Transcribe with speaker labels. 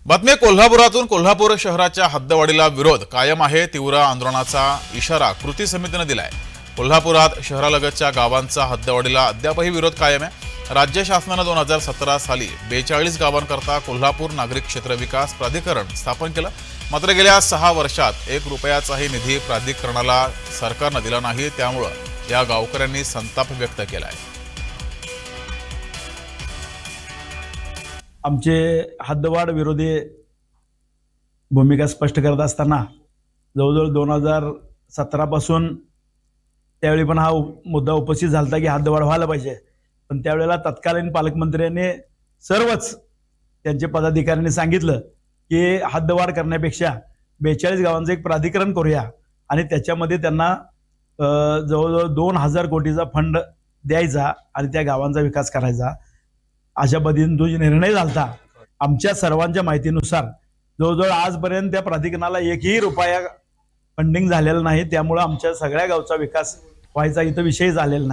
Speaker 1: बातमी कोल्हापुरातून. कोल्हापूर शहराच्या हद्दवाढीला विरोध कायम आहे. तीव्र आंदोलनाचा इशारा कृती समितीने दिलाय. कोल्हापुरात शहरालगतच्या गावांचा हद्दवाढीला अद्यापही विरोध कायम आहे. राज्य शासनाने 2017 साली 42 गावांकरता कोल्हापूर नागरिक क्षेत्र विकास प्राधिकरण स्थापन केलं. मात्र गेल्या 6 वर्षात 1 रुपयाचाही निधी प्राधिकरणाला सरकारने दिला नाही. त्यामुळे या गावकऱ्यांनी संताप व्यक्त केलाय.
Speaker 2: आमचे हद्दवाढ विरोधी भूमिका स्पष्ट करत असताना जवळजवळ 2017 पासून त्यावेळी पण हा मुद्दा उपस्थित झाला की हद्दवाढ व्हायला पाहिजे. पण त्यावेळेला तत्कालीन पालकमंत्र्यांनी सर्वच त्यांचे पदाधिकाऱ्यांनी सांगितलं की हद्दवाढ करण्यापेक्षा 42 गावांचं एक प्राधिकरण करूया आणि त्याच्यामध्ये त्यांना जवळजवळ 2000 कोटीचा फंड द्यायचा आणि त्या गावांचा विकास करायचा. अशा पद्धतीने तो निर्णय झाला. आमच्या सर्वांच्या माहितीनुसार जवळजवळ आजपर्यंत त्या प्राधिकरणाला 1ही रुपया फंडिंग झालेला नाही. त्यामुळे आमच्या सगळ्या गावचा विकास व्हायचा इथं विषय झालेला नाही.